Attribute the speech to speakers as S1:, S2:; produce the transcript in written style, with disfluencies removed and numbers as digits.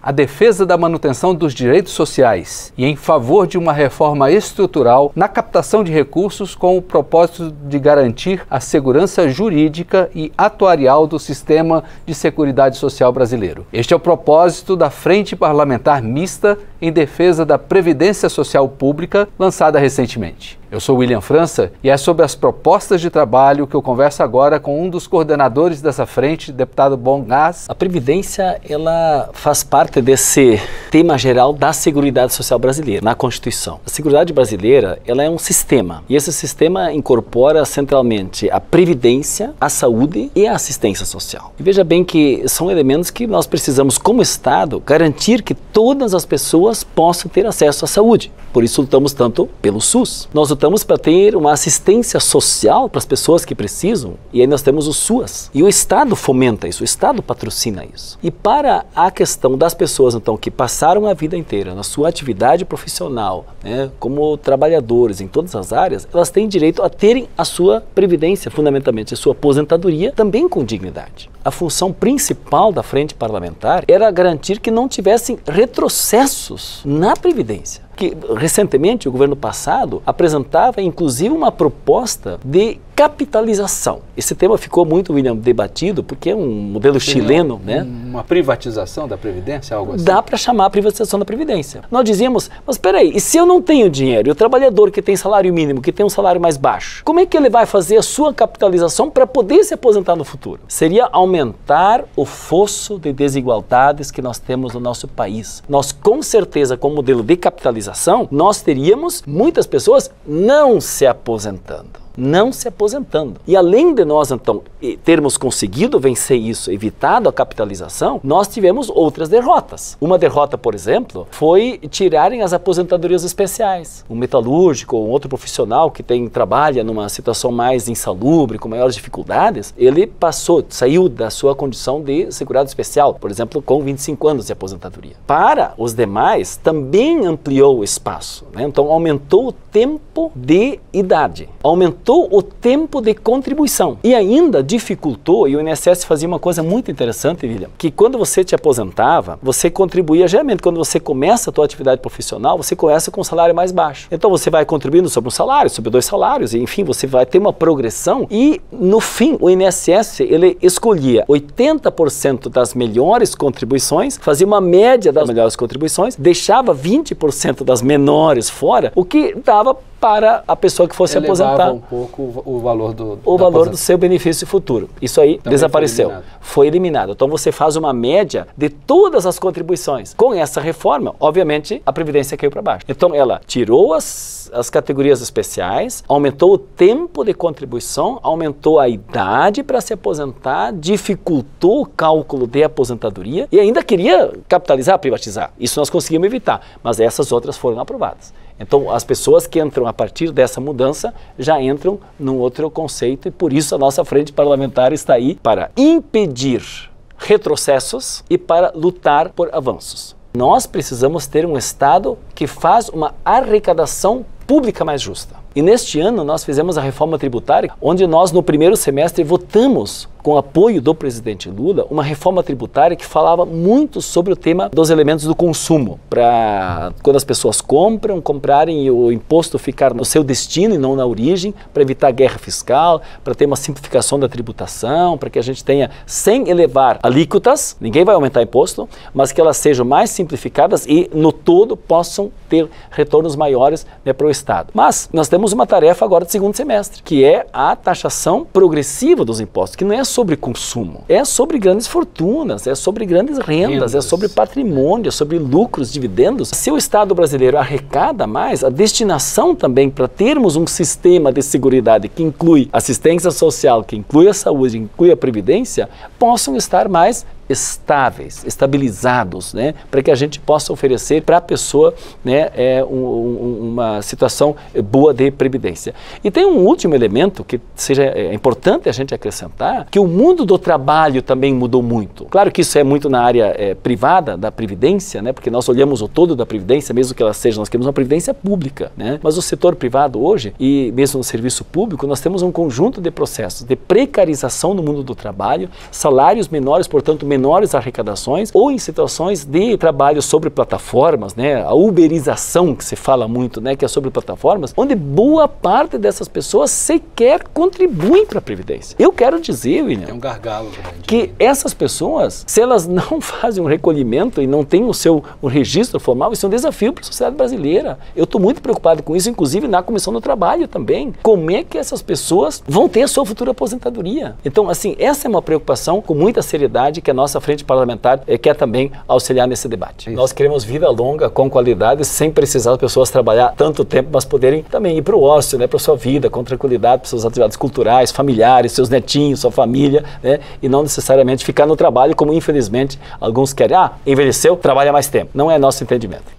S1: a defesa da manutenção dos direitos sociais e em favor de uma reforma estrutural na captação de recursos com o propósito de garantir a segurança jurídica e atuarial do sistema de seguridade social brasileiro. Este é o propósito da Frente Parlamentar Mista em Defesa da Previdência Social Pública, lançada recentemente. Eu sou William França e é sobre as propostas de trabalho que eu converso agora com um dos coordenadores dessa frente, deputado Bom Gás.
S2: A Previdência, ela faz parte desse tema geral da Seguridade Social brasileira, na Constituição. A Seguridade brasileira, ela é um sistema, e esse sistema incorpora centralmente a Previdência, a Saúde e a Assistência Social. E veja bem que são elementos que nós precisamos, como Estado, garantir que todas as pessoas possam ter acesso à saúde. Por isso lutamos tanto pelo SUS. Nós lutamos para ter uma assistência social para as pessoas que precisam, e aí nós temos o SUAS. E o Estado fomenta isso, o Estado patrocina isso. E para a questão das pessoas, então, que passaram a vida inteira na sua atividade profissional, né, como trabalhadores em todas as áreas, elas têm direito a terem a sua previdência, fundamentalmente a sua aposentadoria, também com dignidade. A função principal da Frente Parlamentar era garantir que não tivessem retrocessos na Previdência. Que recentemente o governo passado apresentava inclusive uma proposta de capitalização. Esse tema ficou muito, William, debatido porque é um modelo chileno, né?
S1: Uma privatização da Previdência, algo assim?
S2: Dá para chamar a privatização da Previdência. Nós dizíamos, mas peraí, e se eu não tenho dinheiro, e o trabalhador que tem salário mínimo, que tem um salário mais baixo, como é que ele vai fazer a sua capitalização para poder se aposentar no futuro? Seria aumentar o fosso de desigualdades que nós temos no nosso país. Nós, com certeza, com o modelo de capitalização, nós teríamos muitas pessoas não se aposentando. E além de nós, então, termos conseguido vencer isso, evitado a capitalização, nós tivemos outras derrotas. Uma derrota, por exemplo, foi tirarem as aposentadorias especiais. Um metalúrgico ou um outro profissional que trabalha numa situação mais insalubre, com maiores dificuldades, ele saiu da sua condição de segurado especial, por exemplo, com 25 anos de aposentadoria. Para os demais, também ampliou o espaço, né? Então, aumentou o tempo de idade, aumentou o tempo de contribuição e ainda dificultou, e o INSS fazia uma coisa muito interessante, William, que quando você te aposentava, você contribuía, geralmente quando você começa a tua atividade profissional, você começa com um salário mais baixo. Então você vai contribuindo sobre um salário, sobre 2 salários, e, enfim, você vai ter uma progressão e no fim o INSS, ele escolhia 80% das melhores contribuições, fazia uma média das melhores contribuições, deixava 20% das menores fora, o que dava para a pessoa que fosse aposentar
S1: um pouco o valor
S2: do seu benefício futuro. Isso aí também desapareceu. Foi eliminado. Então você faz uma média de todas as contribuições. Com essa reforma, obviamente, a Previdência caiu para baixo. Então ela tirou as categorias especiais, aumentou o tempo de contribuição, aumentou a idade para se aposentar, dificultou o cálculo de aposentadoria e ainda queria capitalizar, privatizar. Isso nós conseguimos evitar, mas essas outras foram aprovadas. Então, as pessoas que entram a partir dessa mudança já entram num outro conceito e por isso a nossa frente parlamentar está aí para impedir retrocessos e para lutar por avanços. Nós precisamos ter um Estado que faz uma arrecadação pública mais justa. E neste ano nós fizemos a reforma tributária, onde nós no primeiro semestre votamos, com apoio do presidente Lula, uma reforma tributária que falava muito sobre o tema dos elementos do consumo, para quando as pessoas comprarem e o imposto ficar no seu destino e não na origem, para evitar guerra fiscal, para ter uma simplificação da tributação, para que a gente tenha, sem elevar alíquotas, ninguém vai aumentar imposto, mas que elas sejam mais simplificadas e no todo possam ter retornos maiores, né, para o Estado. Mas nós temos uma tarefa agora de segundo semestre, que é a taxação progressiva dos impostos, que não é sobre consumo, é sobre grandes fortunas, é sobre grandes rendas, é sobre patrimônio, é sobre lucros, dividendos. Se o Estado brasileiro arrecada mais, a destinação também para termos um sistema de seguridade que inclui assistência social, que inclui a saúde, que inclui a previdência, possam estar mais estáveis, estabilizados, né, para que a gente possa oferecer para a pessoa, né, uma situação boa de previdência. E tem um último elemento que é importante a gente acrescentar, que o mundo do trabalho também mudou muito. Claro que isso é muito na área privada da previdência, né, porque nós olhamos o todo da previdência, mesmo que ela seja, nós queremos uma previdência pública, né, mas o setor privado hoje, e mesmo no serviço público, nós temos um conjunto de processos de precarização no mundo do trabalho, salários menores, portanto, menores menores arrecadações ou em situações de trabalho sobre plataformas, né? A uberização que se fala muito, né? Que é sobre plataformas, onde boa parte dessas pessoas sequer contribuem para a Previdência. Eu quero dizer, William,
S1: é um gargalo grande,
S2: que essas pessoas, se elas não fazem um recolhimento e não têm o registro formal, isso é um desafio para a sociedade brasileira. Eu estou muito preocupado com isso, inclusive na Comissão do Trabalho também. Como é que essas pessoas vão ter a sua futura aposentadoria? Então, assim, essa é uma preocupação com muita seriedade que a nossa frente parlamentar quer também auxiliar nesse debate. Nós queremos vida longa, com qualidade, sem precisar das pessoas trabalhar tanto tempo, mas poderem também ir para o ócio, né, para a sua vida, com tranquilidade, para suas atividades culturais, familiares, seus netinhos, sua família, né, e não necessariamente ficar no trabalho, como infelizmente alguns querem. Ah, envelheceu, trabalha mais tempo. Não é nosso entendimento.